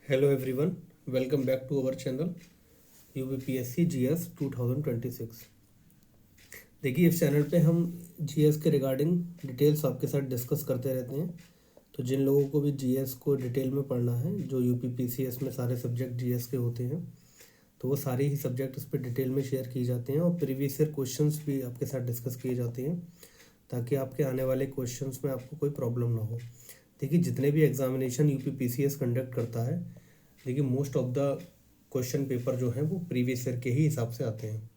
Hello everyone, welcome back to our channel UPPSC GS 2026। देखिए, इस channel पे हम जीएस के रिगार्डिंग डिटेल्स आपके साथ डिस्कस करते रहते हैं। तो जिन लोगों को भी जीएस को डिटेल में पढ़ना है, जो यूपीपीसीएस में सारे सब्जेक्ट जीएस के होते हैं, तो वो सारे ही सब्जेक्ट इस पर डिटेल में शेयर किए जाते हैं और प्रीवियस ईयर क्वेश्चंस भी आपके साथ डिस्कस किए जाते हैं, ताकि आपके आने वाले क्वेश्चंस में आपको कोई प्रॉब्लम ना हो। देखिए, जितने भी एग्जामिनेशन यूपीपीसीएस कंडक्ट करता है, देखिए most of the question paper जो है वो प्रीवियस ईयर के ही हिसाब से आते हैं।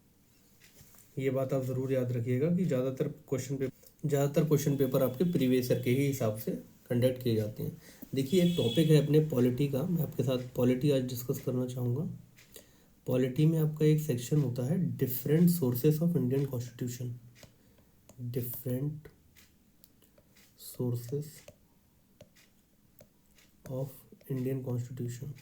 ये बात आप ज़रूर याद रखिएगा कि ज़्यादातर क्वेश्चन पेपर आपके प्रीवियस ईयर के ही हिसाब से कंडक्ट किए जाते हैं। देखिए, एक टॉपिक है अपने पॉलिटी का, मैं आपके साथ पॉलिटी आज डिस्कस करना चाहूँगा। पॉलिटी में आपका एक सेक्शन होता है different sources of Indian constitution. Different sources of Indian constitution.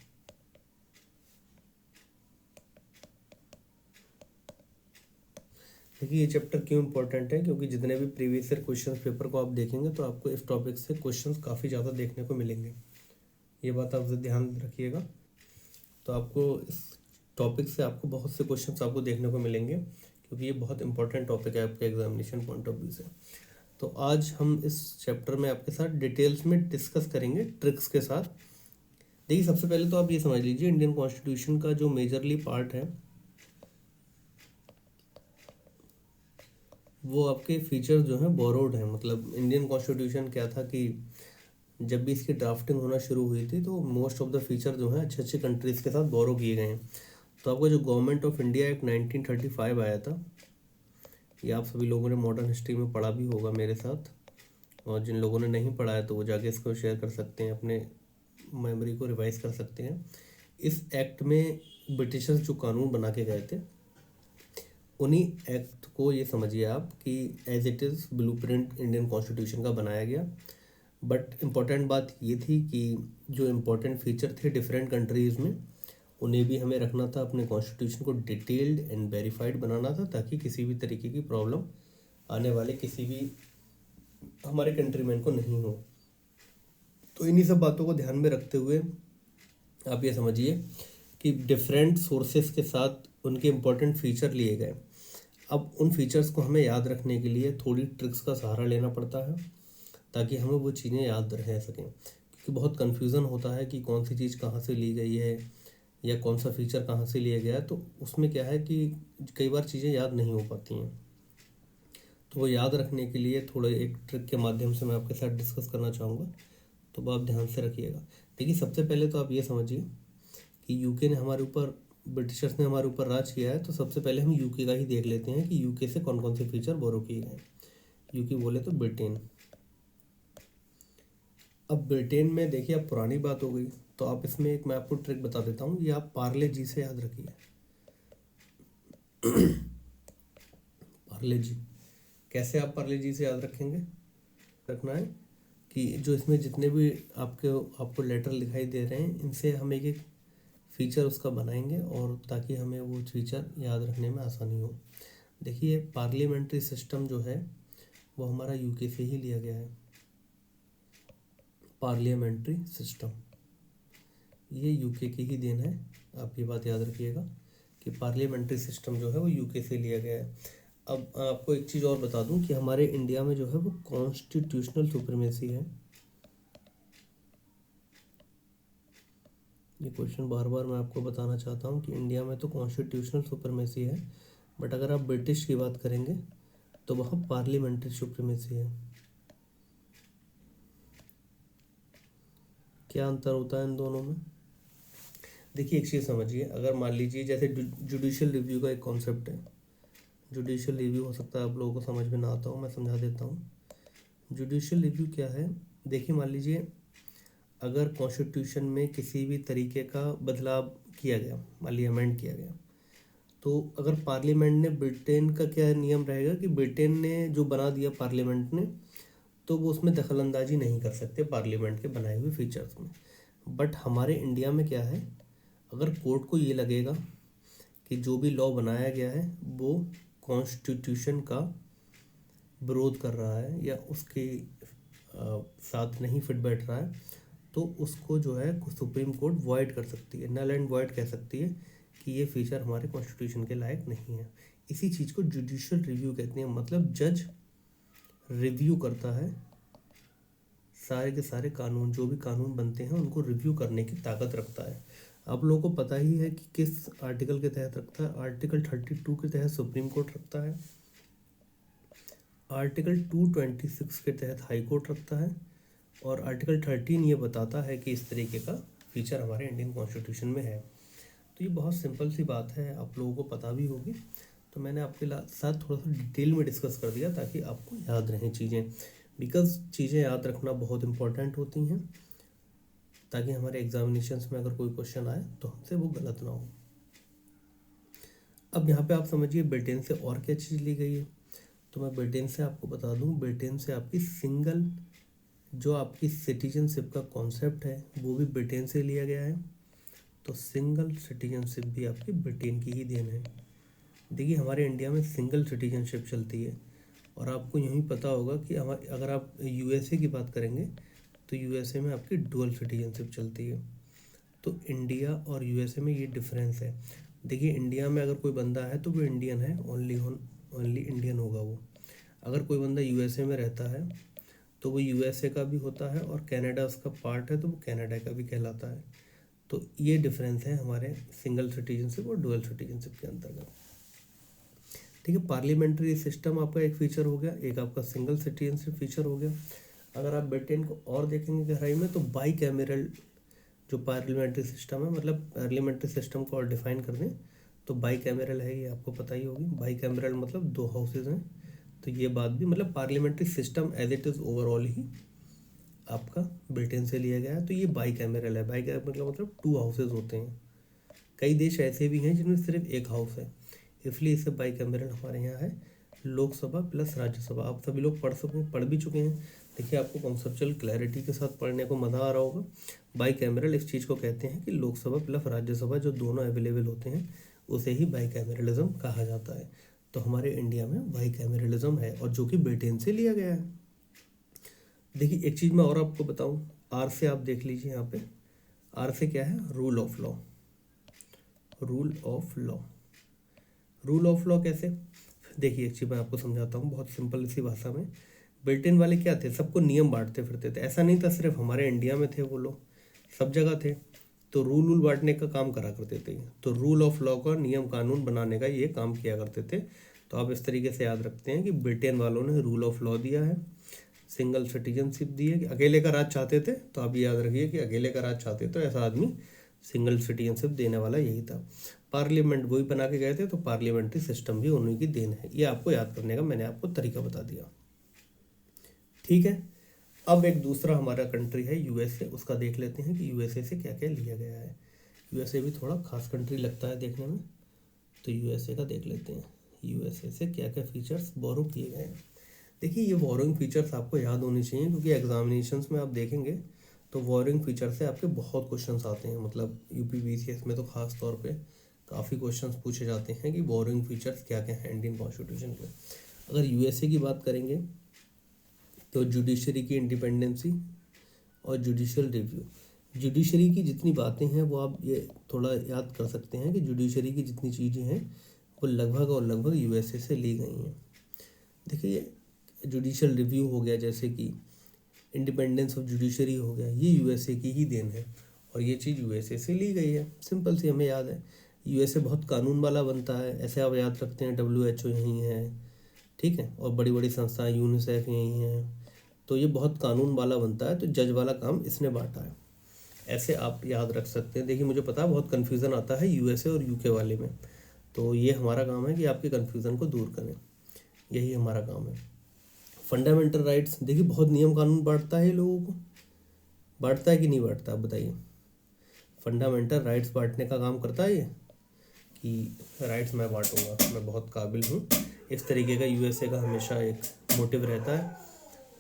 देखिए, ये चैप्टर क्यों इम्पोर्टेंट है, क्योंकि जितने भी प्रीवियस ईयर क्वेश्चन पेपर को आप देखेंगे तो आपको इस टॉपिक से क्वेश्चंस काफ़ी ज़्यादा देखने को मिलेंगे। ये बात आप ध्यान रखिएगा। तो आपको इस टॉपिक से आपको बहुत से क्वेश्चंस आपको देखने को मिलेंगे, क्योंकि ये बहुत इंपॉर्टेंट टॉपिक है आपके एग्जामिनेशन पॉइंट ऑफ व्यू से। तो आज हम इस चैप्टर में आपके साथ डिटेल्स में डिस्कस करेंगे ट्रिक्स के साथ। देखिए, सबसे पहले तो आप ये समझ लीजिए, इंडियन कॉन्स्टिट्यूशन का जो मेजरली पार्ट है वो आपके फीचर्स जो हैं बोरोड हैं। मतलब इंडियन कॉन्स्टिट्यूशन क्या था कि जब भी इसकी ड्राफ्टिंग होना शुरू हुई थी तो मोस्ट ऑफ द फीचर जो हैं अच्छे अच्छे कंट्रीज़ के साथ बोरो किए गए हैं। तो आपका जो गवर्नमेंट ऑफ इंडिया एक्ट 1935 आया था, ये आप सभी लोगों ने मॉडर्न हिस्ट्री में पढ़ा भी होगा मेरे साथ, और जिन लोगों ने नहीं पढ़ा है तो वो जाके इसको शेयर कर सकते हैं, अपने मेमोरी को रिवाइज कर सकते हैं। इस एक्ट में ब्रिटिशर्स जो कानून बना के गए थे, उन्हीं एक्ट को ये समझिए आप कि as it is blueprint Indian constitution का बनाया गया। बट इम्पॉर्टेंट बात ये थी कि जो इम्पोर्टेंट फीचर थे डिफरेंट कंट्रीज़ में, उन्हें भी हमें रखना था, अपने कॉन्स्टिट्यूशन को डिटेल्ड एंड वेरीफाइड बनाना था, ताकि किसी भी तरीके की प्रॉब्लम आने वाले किसी भी हमारे कंट्रीमैन को नहीं हो। तो इन्हीं सब बातों को ध्यान में रखते हुए आप ये समझिए कि डिफरेंट सोर्सेस के साथ उनके इम्पोर्टेंट फीचर लिए गए। अब उन फीचर्स को हमें याद रखने के लिए थोड़ी ट्रिक्स का सहारा लेना पड़ता है, ताकि हमें वो चीज़ें याद रह सकें, क्योंकि बहुत कन्फ्यूज़न होता है कि कौन सी चीज़ कहाँ से ली गई है या कौन सा फीचर कहाँ से लिया गया है। तो उसमें क्या है कि कई बार चीज़ें याद नहीं हो पाती हैं। तो वो याद रखने के लिए थोड़े एक ट्रिक के माध्यम से मैं आपके साथ डिस्कस करना चाहूँगा, तो वो आप ध्यान से रखिएगा। देखिए, सबसे पहले तो आप ये समझिए कि यूके ने हमारे ऊपर, ब्रिटिशर्स ने हमारे ऊपर राज किया है, तो सबसे पहले हम यूके का ही देख लेते हैं कि यूके से कौन कौन से फीचर बोरो किए गए। यूके बोले तो ब्रिटेन। अब ब्रिटेन में देखिए, अब पुरानी बात हो गई, तो आप इसमें एक मैं आपको ट्रिक बता देता हूँ, ये आप पार्ले जी से याद रखिए। पार्ले जी, कैसे आप पार्ले जी से याद रखेंगे? रखना है कि जो इसमें जितने भी आपको लेटर दिखाई दे रहे हैं, इनसे हम एक एक फीचर उसका बनाएंगे, और ताकि हमें वो फीचर याद रखने में आसानी हो। देखिए, पार्लियामेंट्री सिस्टम जो है वो हमारा यूके से ही लिया गया है। पार्लियामेंट्री सिस्टम ये यूके की ही देन है। आप ये बात याद रखिएगा कि पार्लियामेंट्री सिस्टम जो है वो यूके से लिया गया है। अब आपको एक चीज़ और बता दूं कि हमारे इंडिया में जो है वो कॉन्स्टिट्यूशनल सुप्रीमेसी है। ये क्वेश्चन बार बार मैं आपको बताना चाहता हूँ कि इंडिया में तो कॉन्स्टिट्यूशनल सुप्रीमेसी है, बट अगर आप ब्रिटिश की बात करेंगे तो वहाँ पार्लियामेंट्री सुप्रीमेसी है। क्या अंतर होता है इन दोनों में? देखिए, एक चीज़ समझिए, अगर मान लीजिए जैसे जुडिशियल रिव्यू का एक कॉन्सेप्ट है। जुडिशियल रिव्यू हो सकता है आप लोगों को समझ में ना आता हो, मैं समझा देता हूँ। जुडिशियल रिव्यू क्या है? देखिए, मान लीजिए अगर कॉन्स्टिट्यूशन में किसी भी तरीके का बदलाव किया गया, मान लीजिए अमेंड किया गया, तो अगर पार्लियामेंट ने, ब्रिटेन का क्या नियम रहेगा कि ब्रिटेन ने जो बना दिया पार्लियामेंट ने, तो वो उसमें दखल अंदाजी नहीं कर सकते पार्लियामेंट के बनाए हुए फीचर्स में। बट हमारे इंडिया में क्या है, अगर कोर्ट को ये लगेगा कि जो भी लॉ बनाया गया है वो कॉन्स्टिट्यूशन का विरोध कर रहा है या उसके साथ नहीं फिट बैठ रहा है, तो उसको जो है सुप्रीम कोर्ट वॉइड कर सकती है, नल एंड वॉइड कह सकती है कि ये फीचर हमारे कॉन्स्टिट्यूशन के लायक नहीं है। इसी चीज़ को जुडिशियल रिव्यू कहते हैं, मतलब जज रिव्यू करता है सारे के सारे कानून, जो भी कानून बनते हैं उनको रिव्यू करने की ताकत रखता है। आप लोगों को पता ही है कि किस आर्टिकल के तहत रखता है। आर्टिकल 32 के तहत सुप्रीम कोर्ट रखता है, आर्टिकल 226 के तहत हाई कोर्ट रखता है, और आर्टिकल 13 ये बताता है कि इस तरीके का फीचर हमारे इंडियन कॉन्स्टिट्यूशन में है। तो ये बहुत सिंपल सी बात है, आप लोगों को पता भी होगी, तो मैंने आपके साथ थोड़ा सा डिटेल में डिस्कस कर दिया ताकि आपको याद रहें चीज़ें, बिकॉज चीज़ें याद रखना बहुत इंपॉर्टेंट होती हैं, ताकि हमारे एग्जामिनेशंस में अगर कोई क्वेश्चन आए तो हमसे वो गलत ना हो। अब यहाँ पे आप समझिए ब्रिटेन से और क्या चीज़ ली गई है। तो मैं ब्रिटेन से आपको बता दूँ, ब्रिटेन से आपकी सिंगल जो आपकी सिटीजनशिप का कॉन्सेप्ट है वो भी ब्रिटेन से लिया गया है। तो सिंगल सिटीजनशिप भी आपकी ब्रिटेन की ही देन है। देखिए हमारे इंडिया में सिंगल सिटीजनशिप चलती है, और आपको यही पता होगा कि हमारे अगर आप यूएसए की बात करेंगे तो यूएसए में आपकी डुअल सिटीजनशिप चलती है। तो इंडिया और यूएसए में ये डिफरेंस है। देखिए इंडिया में अगर कोई बंदा है तो वो इंडियन है, ओनली इंडियन होगा वो। अगर कोई बंदा यूएसए में रहता है तो वो यूएसए का भी होता है, और कनाडा उसका पार्ट है तो वो कनाडा का भी कहलाता है। तो ये डिफरेंस है हमारे सिंगल सिटीजनशिप और डुअल सिटीजनशिप के अंतर्गत। ठीक है, पार्लियामेंट्री सिस्टम आपका एक फीचर हो गया, एक आपका सिंगल सिटीजनशिप फीचर हो गया। अगर आप ब्रिटेन को और देखेंगे गहराई में तो बाई कैमरल जो पार्लियामेंट्री सिस्टम है, मतलब पार्लियामेंट्री सिस्टम को और डिफाइन कर दें तो बाई कैमरल है, ये आपको पता ही होगी। बाई कैमरल मतलब 2 हाउसेज हैं, तो ये बात भी, मतलब parliamentary system as it is overall ही आपका ब्रिटेन से लिया गया है। तो ये बाई कैमरल है। बाई कैमरल मतलब 2 हाउसेज होते हैं। कई देश ऐसे भी हैं जिनमें सिर्फ 1 हाउस है, इसलिए इसे बाई कैमरल हमारे यहाँ है, लोकसभा प्लस राज्यसभा। आप सभी लोग पढ़ भी चुके हैं। देखिए आपको कॉन्सेप्चुअल क्लैरिटी के साथ पढ़ने को मज़ा आ रहा होगा। बाई कैमरल इस चीज़ को कहते हैं कि लोकसभा प्लस राज्यसभा जो दोनों अवेलेबल होते हैं उसे ही बाई कैमरलिज्म कहा जाता है। तो हमारे इंडिया में बाई कैमरलिज्म है, और जो कि ब्रिटेन से लिया गया है। देखिए एक चीज़ मैं और आपको बताऊं, आर से आप देख लीजिए यहाँ पे, आर से क्या है, rule of law. Rule of law, rule of law कैसे, देखिए एक चीज़ मैं आपको समझाता हूँ बहुत सिंपल सी भाषा में। ब्रिटेन वाले क्या थे, सबको नियम बांटते फिरते थे। ऐसा नहीं था सिर्फ हमारे इंडिया में थे वो लोग, सब जगह थे। तो रूल बांटने का काम करा करते थे। तो रूल ऑफ लॉ का, नियम कानून बनाने का ये काम किया करते थे। तो आप इस तरीके से याद रखते हैं कि ब्रिटेन वालों ने रूल ऑफ लॉ दिया है, सिंगल सिटीजनशिप दी है, कि अकेले का राज चाहते थे तो आप याद रखिए कि अकेले का राज चाहते तो ऐसा आदमी सिंगल सिटीजनशिप देने वाला यही था। पार्लियामेंट वही बना के गए थे, तो पार्लियामेंट्री सिस्टम भी उन्हीं की देन है। ये आपको याद करने का मैंने आपको तरीका बता दिया। ठीक है, अब एक दूसरा हमारा कंट्री है यूएसए, उसका देख लेते हैं कि यूएसए से क्या क्या लिया गया है। यूएसए भी थोड़ा खास कंट्री लगता है देखने में, तो यूएसए का देख लेते हैं यूएसए से क्या क्या फीचर्स बोरो किए गए हैं। देखिए ये बोरोइंग फीचर्स आपको याद होने चाहिए, क्योंकि एग्जामिनेशंस में आप देखेंगे तो बोरोइंग फीचर से आपके बहुत क्वेश्चंस आते हैं। मतलब यूपीपीसीएस में तो खास तौर पे काफ़ी क्वेश्चंस पूछे जाते हैं कि बोरोइंग फीचर्स क्या क्या हैं इंडियन कॉन्स्टिट्यूशन के। अगर यूएसए की बात करेंगे तो जुडिशरी की इंडिपेंडेंसी और जुडिशियल रिव्यू, जुडिशरी की जितनी बातें हैं वो आप ये थोड़ा याद कर सकते हैं कि जुडिशरी की जितनी चीज़ें हैं वो लगभग यूएसए से ली गई हैं। देखिए जुडिशियल रिव्यू हो गया, जैसे कि इंडिपेंडेंस ऑफ जुडिशरी हो गया, ये यूएसए की ही देन है, और ये चीज़ यूएसए से ली गई है। सिंपल सी हमें याद है, यूएसए बहुत कानून वाला बनता है, ऐसे आप याद रखते हैं। WHO यहीं है, ठीक है, और बड़ी बड़ी संस्थाएं यूनिसेफ यहीं हैं। तो ये बहुत कानून वाला बनता है, तो जज वाला काम इसने बांटा है, ऐसे आप याद रख सकते हैं। देखिए मुझे पता है बहुत कन्फ्यूज़न आता है यूएसए और यूके वाले में, तो ये हमारा काम है कि आपके कन्फ्यूज़न को दूर करें, यही हमारा काम है। फंडामेंटल राइट्स, देखिए बहुत नियम कानून बांटता है लोगों को, बांटता है कि नहीं बांटता, आप बताइए। फंडामेंटल राइट्स बांटने का काम करता है ये, कि राइट्स मैं बांटूंगा, मैं बहुत काबिल हूँ, इस तरीके का यूएसए का हमेशा एक मोटिव रहता है,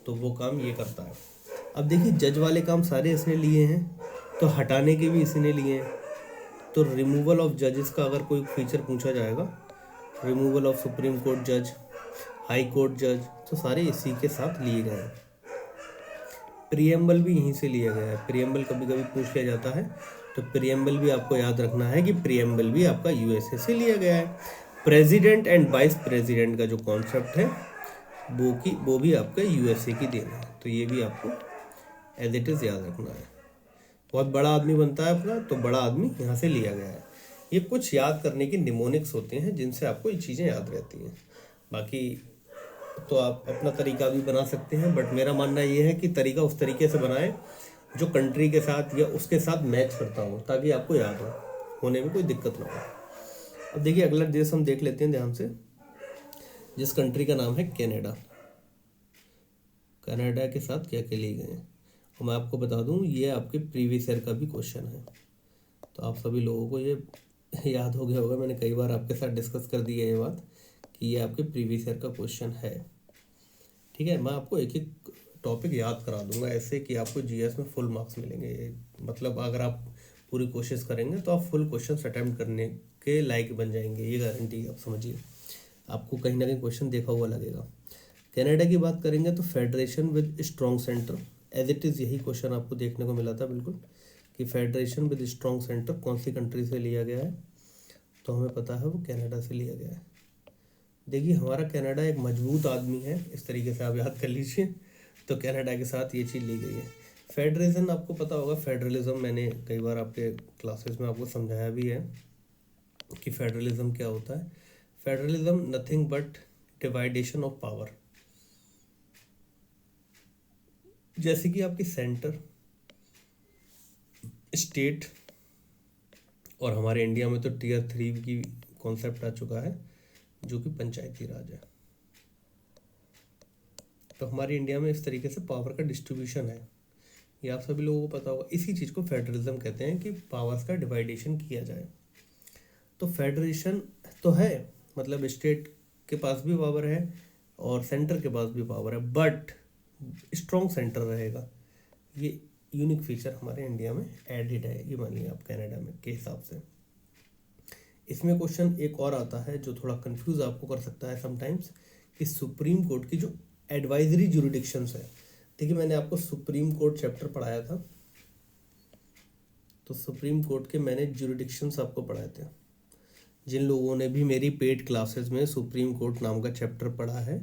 तो वो काम ये करता है। अब देखिए जज वाले काम सारे इसने लिए हैं, तो हटाने के भी इसी ने लिए हैं। तो रिमूवल ऑफ जजेस का अगर कोई फीचर पूछा जाएगा, रिमूवल ऑफ सुप्रीम कोर्ट जज, हाई कोर्ट जज, तो सारे इसी के साथ लिए गए हैं। प्रियम्बल भी यहीं से लिया गया है। प्रियम्बल कभी कभी पूछ लिया जाता है, तो प्रियम्बल भी आपको याद रखना है कि प्रियम्बल भी आपका यूएसए से लिया गया है। प्रेसिडेंट एंड वाइस प्रेसिडेंट का जो कॉन्सेप्ट है वो भी आपका यूएसए की देन है, तो ये भी आपको एज इट इज़ याद रखना है। बहुत बड़ा आदमी बनता है अपना, तो बड़ा आदमी यहाँ से लिया गया है। ये कुछ याद करने की निमोनिक्स होते हैं जिनसे आपको ये चीज़ें याद रहती हैं। बाकी तो आप अपना तरीका भी बना सकते हैं, बट मेरा मानना ये है कि तरीका उस तरीके से बनाएं जो कंट्री के साथ या उसके साथ मैच करता हो, ताकि आपको याद हो, होने में कोई दिक्कत ना हो। अब देखिए अगला देश हम देख लेते हैं ध्यान से, जिस कंट्री का नाम है कनाडा। कनाडा के साथ क्या क्या लिए गए हैं, और मैं आपको बता दूं ये आपके प्रीवियस ईयर का भी क्वेश्चन है, तो आप सभी लोगों को ये याद हो गया होगा। मैंने कई बार आपके साथ डिस्कस कर दी है ये बात कि ये आपके प्रीवियस ईयर का क्वेश्चन है। ठीक है, मैं आपको एक एक टॉपिक याद करा दूंगा ऐसे कि आपको जीएस में फुल मार्क्स मिलेंगे। मतलब अगर आप पूरी कोशिश करेंगे तो आप फुल क्वेश्चन अटैम्प्ट करने के लायक बन जाएंगे, ये गारंटी आप समझिए। आपको कहीं ना कहीं क्वेश्चन देखा हुआ लगेगा। कनाडा की बात करेंगे तो federation with strong centre, as it is यही क्वेश्चन आपको देखने को मिला था बिल्कुल, कि फेडरेशन विद स्ट्रॉन्ग सेंटर कौन सी कंट्री से लिया गया है, तो हमें पता है वो कनाडा से लिया गया है। देखिए हमारा कनाडा एक मजबूत आदमी है, इस तरीके से आप याद कर लीजिए, तो कनाडा के साथ ये चीज़ ली गई है। फेडरेशन आपको पता होगा, फेडरलिज्म मैंने कई बार आपके क्लासेस में आपको समझाया भी है कि फेडरलिज्म क्या होता है। Federalism nothing but divideation of power. जैसे कि आपकी सेंटर, स्टेट, और हमारे इंडिया में तो टीयर 3 की कॉन्सेप्ट आ चुका है जो कि पंचायती राज है। तो हमारी इंडिया में इस तरीके से पावर का डिस्ट्रीब्यूशन है, ये आप सभी लोगों को पता होगा। इसी चीज़ को फेडरलिज्म कहते हैं कि पावर्स का डिवाइडेशन किया जाए। तो फेडरेशन तो है, मतलब स्टेट के पास भी पावर है और सेंटर के पास भी पावर है, बट स्ट्रॉन्ग सेंटर रहेगा। ये यूनिक फीचर हमारे इंडिया में एडिड है, ये मानिए आप कनाडा में के हिसाब से। इसमें क्वेश्चन एक और आता है जो थोड़ा कंफ्यूज आपको कर सकता है समटाइम्स, कि सुप्रीम कोर्ट की जो एडवाइजरी जुरिडिक्शंस है। देखिए मैंने आपको सुप्रीम कोर्ट चैप्टर पढ़ाया था, तो सुप्रीम कोर्ट के मैंने जुरिडिक्शंस आपको पढ़ाए थे। जिन लोगों ने भी मेरी पेड क्लासेस में सुप्रीम कोर्ट नाम का चैप्टर पढ़ा है,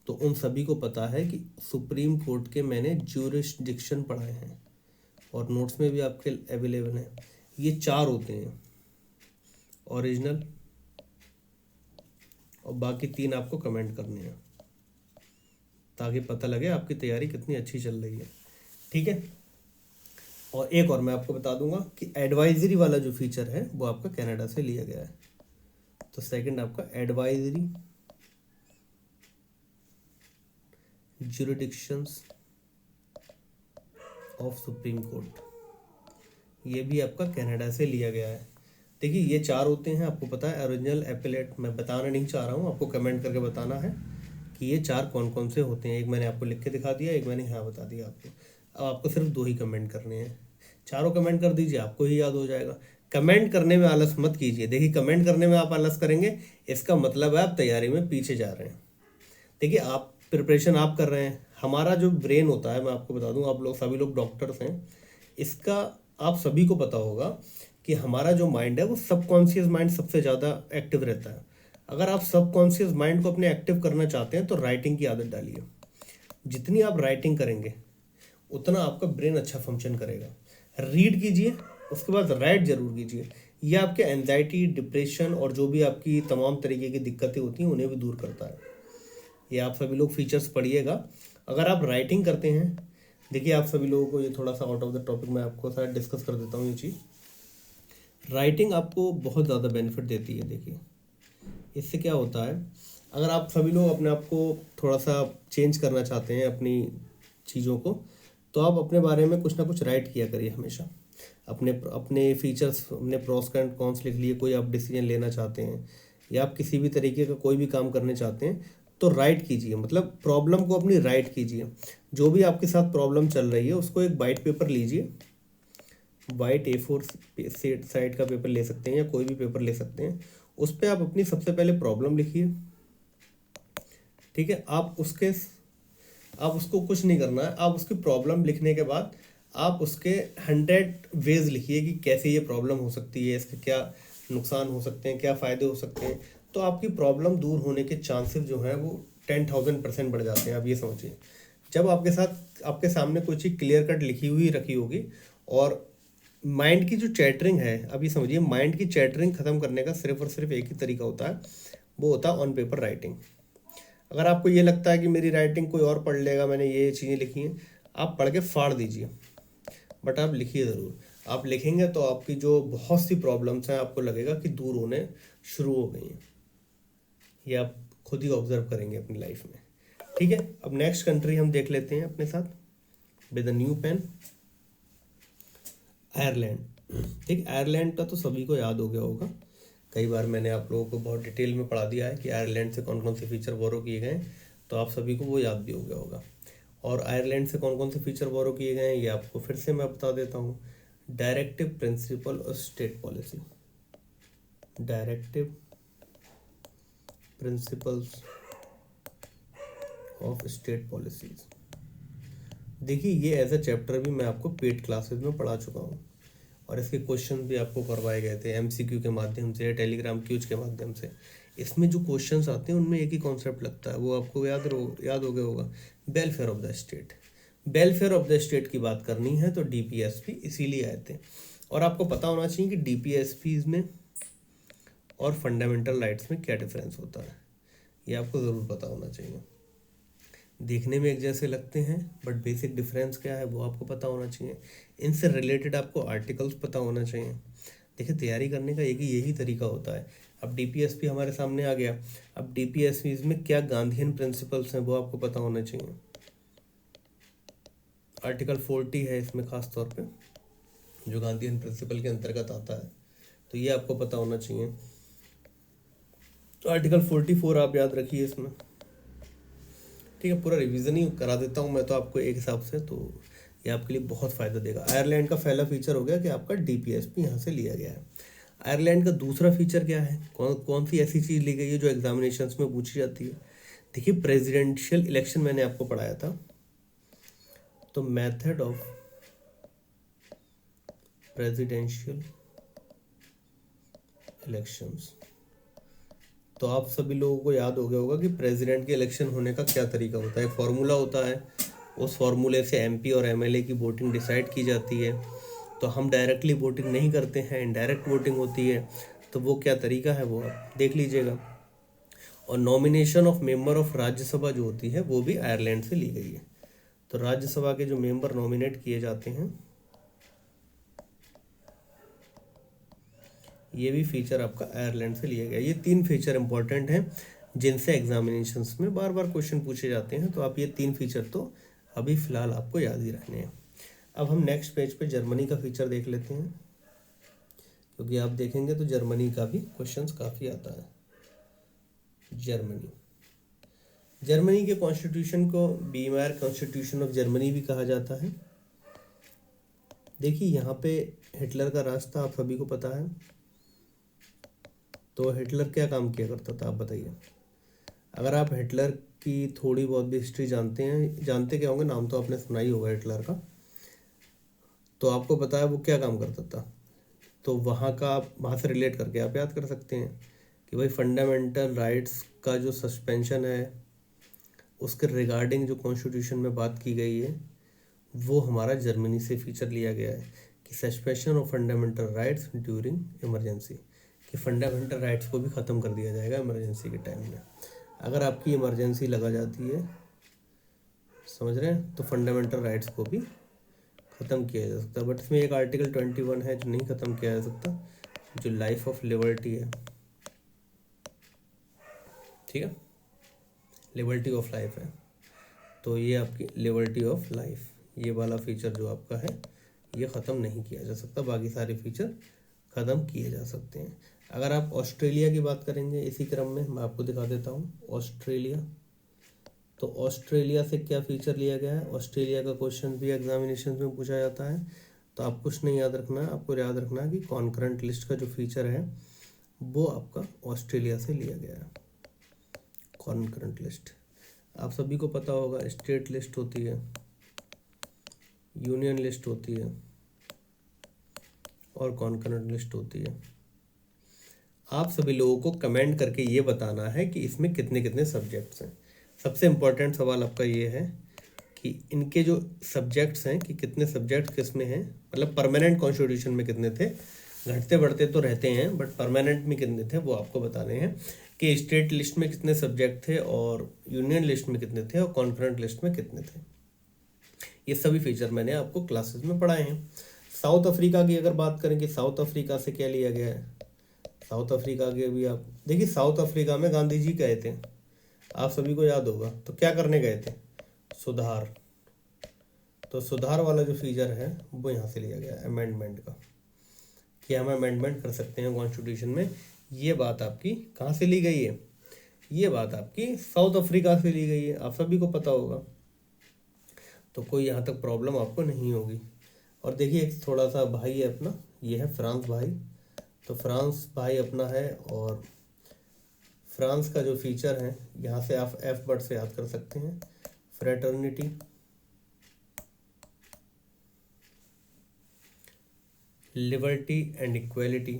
तो उन सभी को पता है कि सुप्रीम कोर्ट के मैंने ज्यूरिसडिक्शन पढ़ाए हैं, और नोट्स में भी आपके अवेलेबल हैं। ये 4 होते हैं, ओरिजिनल, और बाकी 3 आपको कमेंट करने हैं, ताकि पता लगे आपकी तैयारी कितनी अच्छी चल रही है। ठीक है, और एक और मैं आपको बता दूंगा कि एडवाइजरी वाला जो फीचर है वो आपका कनाडा से लिया गया है। तो सेकंड आपका advisory jurisdictions of supreme court, ये भी आपका कनाडा से लिया गया है। देखिए ये 4 होते हैं, आपको पता है। ओरिजिनल, एपेलेट मैं बताना नहीं चाह रहा हूँ, आपको कमेंट करके बताना है कि ये 4 कौन कौन से होते हैं। एक मैंने आपको लिख के दिखा दिया, एक मैंने यहाँ बता दिया आपको। अब आपको सिर्फ 2 ही कमेंट करने हैं, चारों कमेंट कर दीजिए, आपको ही याद हो जाएगा। कमेंट करने में आलस मत कीजिए। देखिए कमेंट करने में आप आलस करेंगे, इसका मतलब है आप तैयारी में पीछे जा रहे हैं। देखिए आप प्रिपरेशन आप कर रहे हैं, हमारा जो ब्रेन होता है, मैं आपको बता दूं, आप लोग सभी लोग डॉक्टर्स हैं, इसका आप सभी को पता होगा कि हमारा जो माइंड है वो सबकॉन्शियस माइंड सबसे ज़्यादा एक्टिव रहता है। अगर आप सबकॉन्शियस माइंड को अपने एक्टिव करना चाहते हैं तो राइटिंग की आदत डालिए। जितनी आप राइटिंग करेंगे उतना आपका ब्रेन अच्छा फंक्शन करेगा। रीड कीजिए, उसके बाद राइट जरूर कीजिए। यह आपके एंजाइटी, डिप्रेशन और जो भी आपकी तमाम तरीके की दिक्कतें होती हैं उन्हें भी दूर करता है। ये आप सभी लोग फीचर्स पढ़िएगा। अगर आप राइटिंग करते हैं, देखिए आप सभी लोगों को ये थोड़ा सा आउट ऑफ द टॉपिक मैं आपको साथ डिस्कस कर देता हूँ ये चीज़। राइटिंग आपको बहुत ज़्यादा बेनिफिट देती है। देखिए इससे क्या होता है, अगर आप सभी लोग अपने आप को थोड़ा सा चेंज करना चाहते हैं अपनी चीज़ों को, तो आप अपने बारे में कुछ ना कुछ राइट किया करिए हमेशा। अपने अपने फीचर्स, अपने प्रोस एंड कॉन्स लिख लिए। कोई आप डिसीजन लेना चाहते हैं या आप किसी भी तरीके का कोई भी काम करने चाहते हैं तो राइट कीजिए, मतलब प्रॉब्लम को अपनी राइट कीजिए। जो भी आपके साथ प्रॉब्लम चल रही है उसको एक वाइट पेपर लीजिए, वाइट A4 साइड का पेपर ले सकते हैं या कोई भी पेपर ले सकते हैं। उस पर आप अपनी सबसे पहले प्रॉब्लम लिखिए। ठीक है, आप उसके आप उसको कुछ नहीं करना है, आप उसकी प्रॉब्लम लिखने के बाद आप उसके 100 वेज लिखिए कि कैसे ये प्रॉब्लम हो सकती है, इसके क्या नुकसान हो सकते हैं, क्या फ़ायदे हो सकते हैं। तो आपकी प्रॉब्लम दूर होने के चांसेस जो हैं वो 10,000% बढ़ जाते हैं। आप ये समझिए, जब आपके सामने कोई चीज़ क्लियर कट लिखी हुई रखी होगी और माइंड की जो चैटरिंग है, अभी समझिए माइंड की चैटरिंग ख़त्म करने का सिर्फ और सिर्फ एक ही तरीका होता है, वो होता है ऑन पेपर राइटिंग। अगर आपको ये लगता है कि मेरी राइटिंग कोई और पढ़ लेगा, मैंने ये चीज़ें लिखी हैं, आप पढ़ के फाड़ दीजिए, बट आप लिखिए ज़रूर। आप लिखेंगे तो आपकी जो बहुत सी प्रॉब्लम्स हैं आपको लगेगा कि दूर होने शुरू हो गई हैं। ये आप खुद ही ऑब्जर्व करेंगे अपनी लाइफ में। ठीक है, अब नेक्स्ट कंट्री हम देख लेते हैं अपने साथ with a new pen. Ireland. ठीक, आयरलैंड का तो सभी को याद हो गया होगा, कई बार मैंने आप लोगों को बहुत डिटेल में पढ़ा दिया है कि आयरलैंड से कौन कौन से फीचर बोरो किए गए हैं, तो आप सभी को वो याद भी हो गया होगा। और आयरलैंड से कौन कौन से फीचर बोरो किए गए हैं ये आपको फिर से मैं बता देता हूँ। डायरेक्टिव प्रिंसिपल और state policy. Directive principles of state policies. देखिए ये एज अ चैप्टर भी मैं आपको पेड क्लासेस में पढ़ा चुका हूँ और इसके क्वेश्चन भी आपको करवाए गए थे एमसीक्यू के माध्यम से, टेलीग्राम क्यूज के माध्यम से। इसमें जो क्वेश्चंस आते हैं उनमें एक ही कॉन्सेप्ट लगता है, वो आपको याद हो गया होगा, welfare of the state. Welfare of the state की बात करनी है तो डीपीएसपी इसीलिए आए थे। और आपको पता होना चाहिए कि डीपीएसपी में और फंडामेंटल राइट्स में क्या डिफरेंस होता है, ये आपको ज़रूर पता होना चाहिए। देखने में एक जैसे लगते हैं बट बेसिक डिफरेंस क्या है वो आपको पता होना चाहिए। इनसे रिलेटेड आपको आर्टिकल्स पता होना चाहिए। देखिए तैयारी करने का यही तरीका होता है। अब डीपीएसपी हमारे सामने आ गया, अब डीपीएसपी में क्या गांधीयन प्रिंसिपल्स हैं वो आपको पता होना चाहिए। आर्टिकल 40 है इसमें खास तौर पे जो गांधीयन प्रिंसिपल के अंतर्गत आता है, तो ये आपको पता होना चाहिए। तो आर्टिकल 44 आप याद रखिए इसमें। ठीक है, पूरा रिवीजन ही करा देता हूँ मैं तो आपको एक हिसाब से, तो ये आपके लिए बहुत फ़ायदा देगा। आयरलैंड का पहला फीचर हो गया कि आपका डीपीएसपी यहाँ से लिया गया है। आयरलैंड का दूसरा फीचर क्या है, कौन कौन सी ऐसी चीज़ ली गई है जो एग्जामिनेशंस में पूछी जाती है। देखिए प्रेसिडेंशियल इलेक्शन मैंने आपको पढ़ाया था, तो मेथड ऑफ प्रेसिडेंशियल इलेक्शंस, तो आप सभी लोगों को याद हो गया होगा कि प्रेसिडेंट के इलेक्शन होने का क्या तरीका होता है। एक फार्मूला होता है, उस फार्मूले से एमपी और एमएलए की वोटिंग डिसाइड की जाती है। तो हम डायरेक्टली वोटिंग नहीं करते हैं, इनडायरेक्ट वोटिंग होती है। तो वो क्या तरीका है वो आप देख लीजिएगा। और nomination of member of Rajya Sabha जो होती है वो भी आयरलैंड से ली गई है। तो राज्यसभा के जो मेंबर नॉमिनेट किए जाते हैं, ये भी फीचर आपका आयरलैंड से लिया गया। ये 3 फीचर इंपॉर्टेंट हैं जिनसे एग्जामिनेशंस में बार बार क्वेश्चन पूछे जाते हैं। तो आप ये 3 फीचर तो अभी फ़िलहाल आपको याद ही रखने हैं। अब हम नेक्स्ट पेज पे जर्मनी का फीचर देख लेते हैं, क्योंकि आप देखेंगे तो जर्मनी का भी क्वेश्चंस काफ़ी आता है। जर्मनी के कॉन्स्टिट्यूशन को बीमार कॉन्स्टिट्यूशन ऑफ जर्मनी भी कहा जाता है। देखिए यहाँ पे हिटलर का राज था, आप सभी को पता है। तो हिटलर क्या काम किया करता था आप बताइए। अगर आप हिटलर की थोड़ी बहुत भी हिस्ट्री जानते क्या होंगे, नाम तो आपने सुना ही होगा हिटलर का, तो आपको पता है वो क्या काम करता था। तो वहाँ से रिलेट करके आप याद कर सकते हैं कि भाई फंडामेंटल राइट्स का जो सस्पेंशन है उसके रिगार्डिंग जो कॉन्स्टिट्यूशन में बात की गई है वो हमारा जर्मनी से फीचर लिया गया है कि suspension of fundamental rights during emergency, कि फंडामेंटल राइट्स को भी ख़त्म कर दिया जाएगा इमरजेंसी के टाइम में। अगर आपकी इमरजेंसी लगा जाती है, समझ रहे हैं, तो फंडामेंटल राइट्स को भी ख़त्म किया जा सकता है। बट इसमें एक आर्टिकल 21 है जो नहीं ख़त्म किया जा सकता, जो लाइफ ऑफ लिबर्टी है। ठीक है, लिबर्टी ऑफ लाइफ है, तो ये आपकी लिबर्टी ऑफ लाइफ, ये वाला फीचर जो आपका है ये ख़त्म नहीं किया जा सकता, बाकी सारे फीचर ख़त्म किए जा सकते हैं। अगर आप ऑस्ट्रेलिया की बात करेंगे इसी क्रम में, मैं आपको दिखा देता हूँ ऑस्ट्रेलिया। तो ऑस्ट्रेलिया से क्या फीचर लिया गया है, ऑस्ट्रेलिया का क्वेश्चन भी एग्जामिनेशन में पूछा जाता है। तो आप कुछ नहीं याद रखना है, आपको याद रखना है कि कॉन्करेंट लिस्ट का जो फीचर है वो आपका ऑस्ट्रेलिया से लिया गया है, कॉन्करेंट लिस्ट। आप सभी को पता होगा स्टेट लिस्ट होती है, यूनियन लिस्ट होती है और कॉन्करेंट लिस्ट होती है। आप सभी लोगों को कमेंट करके ये बताना है कि इसमें कितने कितने सब्जेक्ट्स हैं। सबसे इम्पोर्टेंट सवाल आपका ये है कि इनके जो सब्जेक्ट्स हैं कि कितने सब्जेक्ट किस में हैं, मतलब परमानेंट कॉन्स्टिट्यूशन में कितने थे, घटते बढ़ते तो रहते हैं बट परमानेंट में कितने थे वो आपको बताने हैं कि स्टेट लिस्ट में कितने सब्जेक्ट थे और यूनियन लिस्ट में कितने थे और कॉन्करेंट लिस्ट में कितने थे। ये सभी फीचर मैंने आपको क्लासेस में पढ़ाए हैं। साउथ अफ्रीका की अगर बात करें कि साउथ अफ्रीका से क्या लिया गया है, साउथ अफ्रीका के भी आप देखिए, साउथ अफ्रीका में गांधी जी गए थे, आप सभी को याद होगा, तो क्या करने गए थे, सुधार। तो सुधार वाला जो फीचर है वो यहाँ से लिया गया है अमेंडमेंट का, कि हम अमेंडमेंट कर सकते हैं कॉन्स्टिट्यूशन में। ये बात आपकी कहाँ से ली गई है, ये बात आपकी साउथ अफ्रीका से ली गई है, आप सभी को पता होगा, तो कोई यहाँ तक प्रॉब्लम आपको नहीं होगी। और देखिए एक थोड़ा सा भाई है अपना, ये है फ्रांस भाई, तो फ्रांस भाई अपना है और फ्रांस का जो फीचर है यहाँ से आप एफ वर्ड से याद कर सकते हैं, फ्रेटर्निटी, लिबर्टी एंड इक्वेलिटी,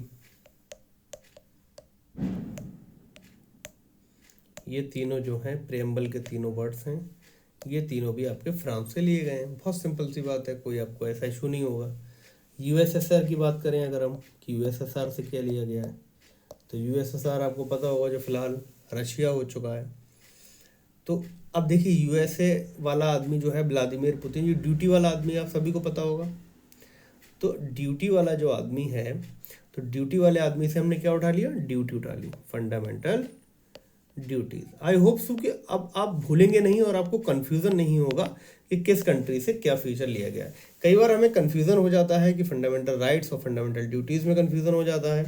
ये तीनों जो हैं प्रेम्बल के तीनों वर्ड्स हैं, ये तीनों भी आपके फ्रांस से लिए गए हैं। बहुत सिंपल सी बात है, कोई आपको ऐसा इशू नहीं होगा। यूएसएसआर की बात करें अगर हम कि यूएसएसआर से क्या लिया गया है, तो यूएसएसआर आपको पता होगा जो फिलहाल रशिया हो चुका है। तो अब देखिए यूएसए वाला आदमी जो है व्लादिमीर पुतिन, ये ड्यूटी वाला आदमी आप सभी को पता होगा। तो ड्यूटी वाला जो आदमी है, तो ड्यूटी वाले आदमी से हमने क्या उठा लिया, ड्यूटी उठा ली, fundamental duties. I hope so कि अब आप भूलेंगे नहीं और आपको कंफ्यूजन नहीं होगा कि किस कंट्री से क्या फीचर लिया गया है। कई बार हमें कंफ्यूजन हो जाता है कि फंडामेंटल राइट्स और फंडामेंटल ड्यूटीज में कंफ्यूजन हो जाता है,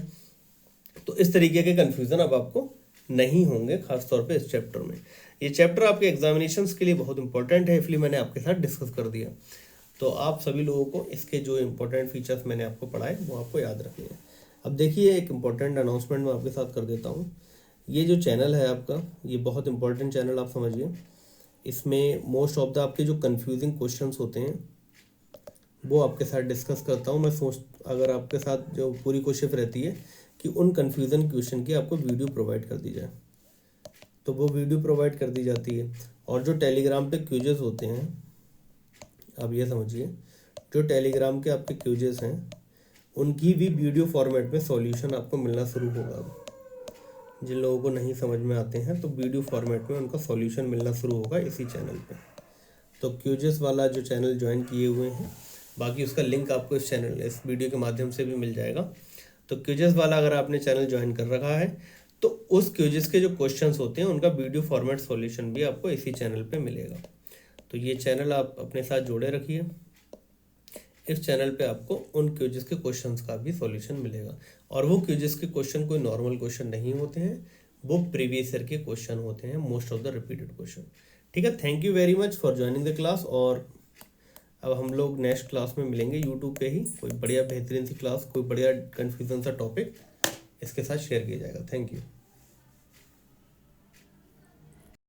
तो इस तरीके के कंफ्यूजन अब आपको नहीं होंगे, खासतौर पे इस चैप्टर में। ये चैप्टर आपके एग्जामिनेशंस के लिए बहुत इंपॉर्टेंट है, इसलिए मैंने आपके साथ डिस्कस कर दिया। तो आप सभी लोगों को इसके जो इंपॉर्टेंट फीचर्स मैंने आपको पढ़ाए वो आपको याद रखने हैं। अब देखिए एक इंपॉर्टेंट अनाउंसमेंट मैं आपके साथ कर देता हूँ। ये जो चैनल है आपका, ये बहुत इंपॉर्टेंट चैनल आप समझिए। इसमें मोस्ट ऑफ द आपके जो कंफ्यूजिंग क्वेश्चंस होते हैं वो आपके साथ डिस्कस करता हूँ। मैं अगर आपके साथ जो पूरी कोशिश रहती है कि उन कन्फ्यूज़न क्वेश्चन की आपको वीडियो प्रोवाइड कर दी जाए, तो वो वीडियो प्रोवाइड कर दी जाती है। और जो टेलीग्राम पे क्यूजेस होते हैं, आप ये समझिए, जो टेलीग्राम के आपके क्यूजेस हैं उनकी भी वीडियो फॉर्मेट में सॉल्यूशन आपको मिलना शुरू होगा। जिन लोगों को नहीं समझ में आते हैं तो वीडियो फॉर्मेट में उनका सॉल्यूशन मिलना शुरू होगा इसी चैनल पे। तो क्यूजेस वाला जो चैनल ज्वाइन किए हुए हैं, बाकी उसका लिंक आपको इस चैनल इस वीडियो के माध्यम से भी मिल जाएगा। तो क्यूजेस वाला अगर आपने चैनल ज्वाइन कर रखा है तो उस क्यूजेस के जो क्वेश्चंस होते हैं उनका वीडियो फॉर्मेट सॉल्यूशन भी आपको इसी चैनल पे मिलेगा। तो ये चैनल आप अपने साथ जोड़े रखिए। इस चैनल पे आपको उन क्यूजेस के क्वेश्चंस का भी सॉल्यूशन मिलेगा, और वो क्यूजेस के क्वेश्चन कोई नॉर्मल क्वेश्चन नहीं होते हैं, वो प्रीवियस ईयर के क्वेश्चन होते हैं, most of the repeated question. ठीक है, thank you very much for joining the class. और अब हम लोग नेक्स्ट क्लास में मिलेंगे यूट्यूब पे ही, कोई बढ़िया बेहतरीन सी क्लास, कोई बढ़िया कन्फ्यूजन सा टॉपिक इसके साथ शेयर किया जाएगा। Thank you.